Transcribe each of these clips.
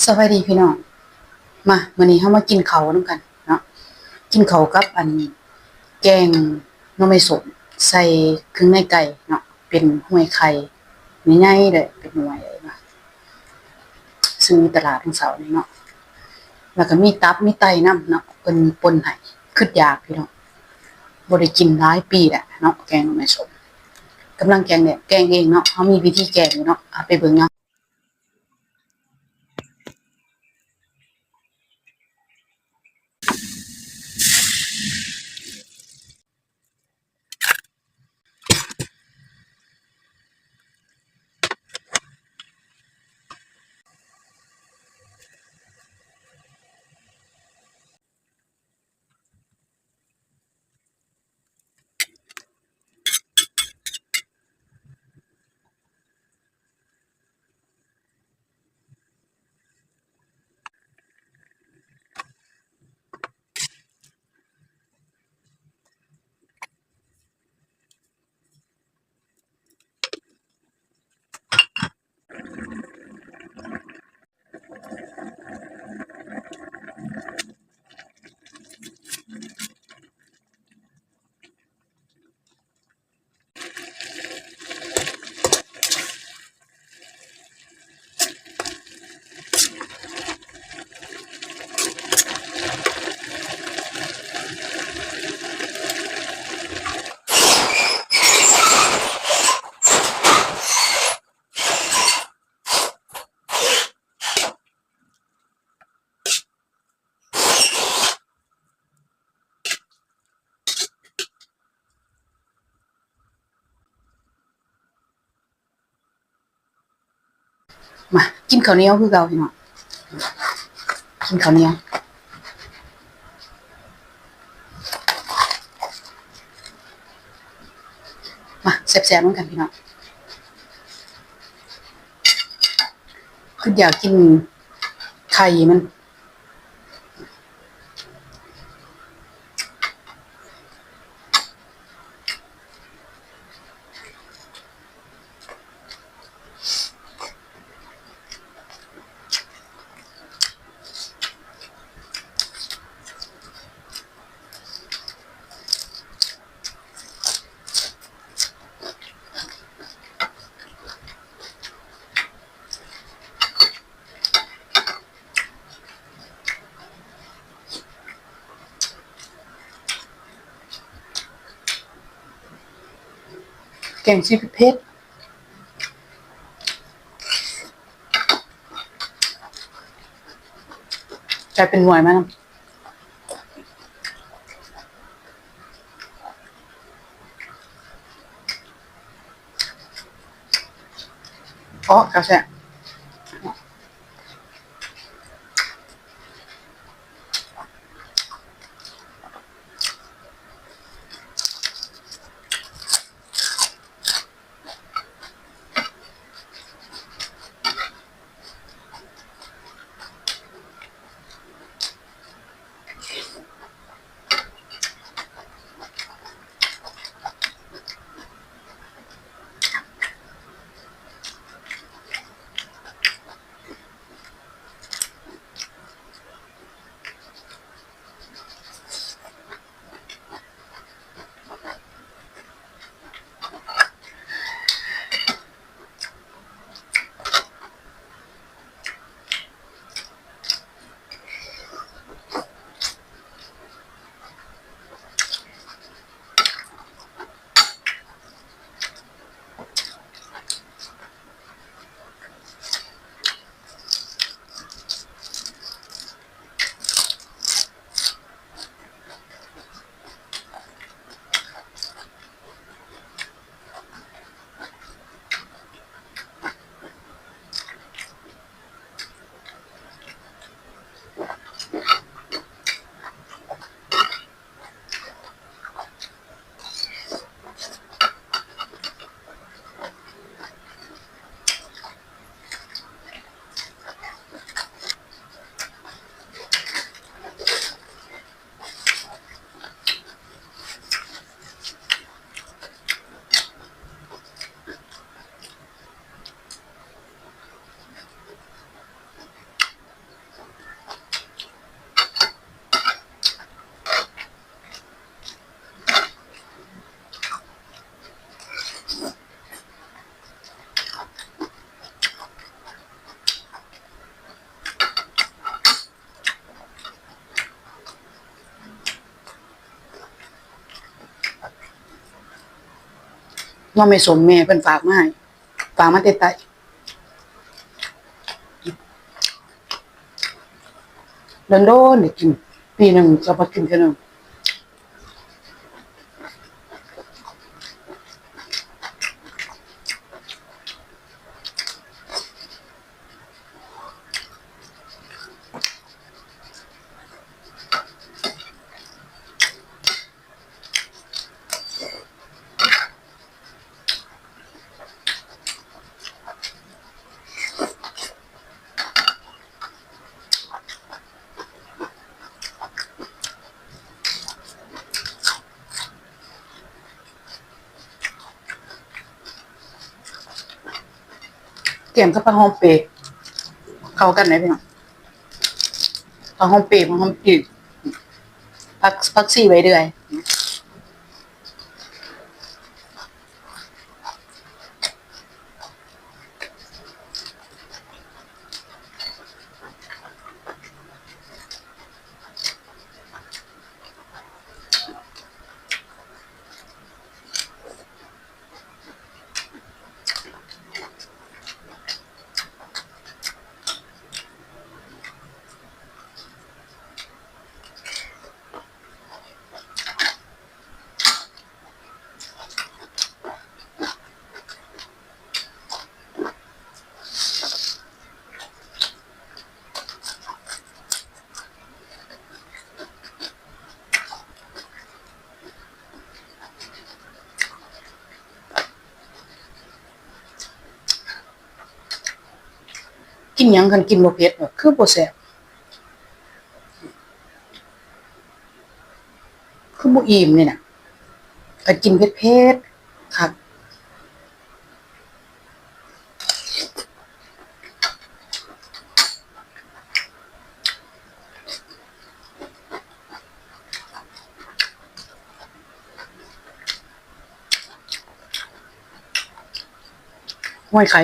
สวัสดีพี่น้องมาวันนี้เรามากินข้าวนำกันเนาะกินข้าวกับแกงหน่อไม้ส้มใส่เครื่องในไก่เนาะเป็นห้วยไข่ใหญ่ๆเลยเป็นหน่วยเลยนะซื้อในตลาดทั้งเสาร์นี่เนาะแล้วก็มีตับมีไตนำเนาะเพิ่นป่นให้คิดอยากพี่น้องบ่ได้กินหลายปีแล้วเนาะแกงหน่อไม้ส้มกำลังแกงเนี่ยแกงเองเนาะเฮามีวิธีแกงอยู่เนาะเอาไปเบิ่งเนาะมากินข้าวเหนียวคือเก่าพี่น้องกินข้าวเหนียวมาแซ่บๆนำกันพี่น้อง คืออยากกินไข่มันแกงซีเผ็ดกลายเป็นหน่วยมากอ๋อกาแฟ น้องไม่สมแม่เพิ่นฝากมาให้ฝากมาแต่ไต้โดนๆได้กินปีหนึงก็บ่กินเทื่อนึงแกงกับปลาหอมเปย์เข้ากันไหนพี่น้องปลาหอมเปย์ปลาหอมจืดผักชีไว้เรื่อยกินหยังคันกินบ่เผ็ดคือบ่แซ่บคือบ่อิ่มนี่น่ะก็กินเผ็ดๆคักห้อยไข่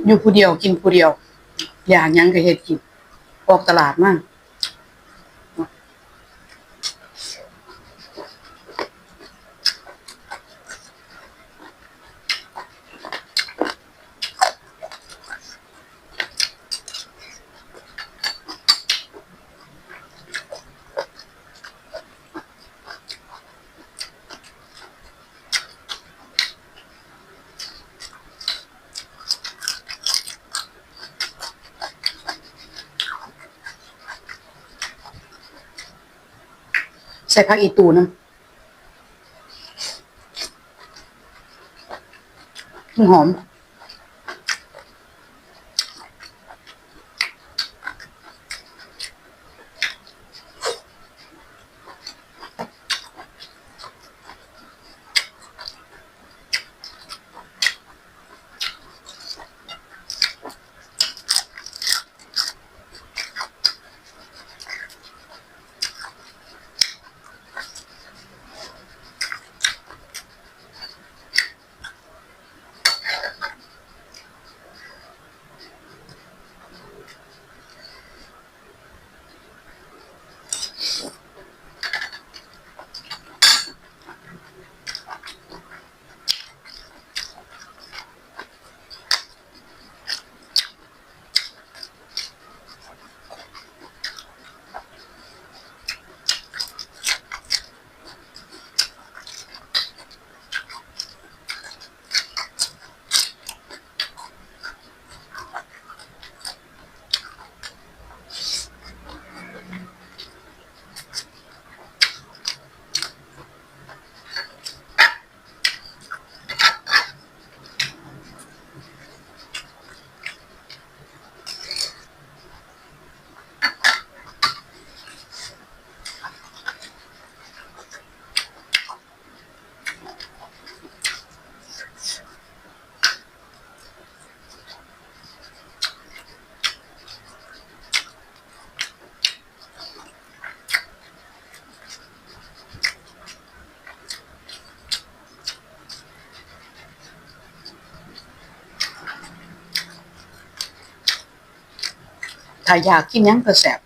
อยู่ผู้เดียวกินผู้เดียวอยากหยังก็เฮ็ดกินออกตลาดมาใส่ผักอีตูนำหอม ถ้าอยากกินหยังก็แซ่บ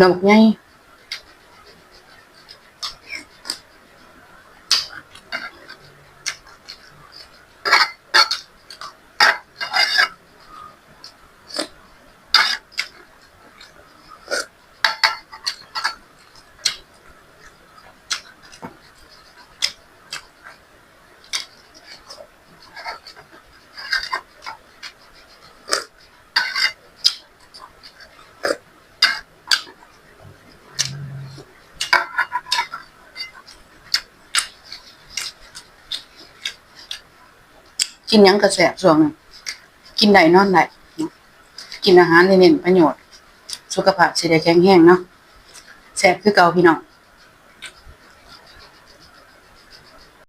ดอกใหญ่กินหยังก็แซ่บช่วงนึงกินได้นอนได้เนาะกินอาหารที่เน้นประโยชน์สุขภาพสิได้แข็งแรงเนาะแซ่บคือเก่าพี่น้อง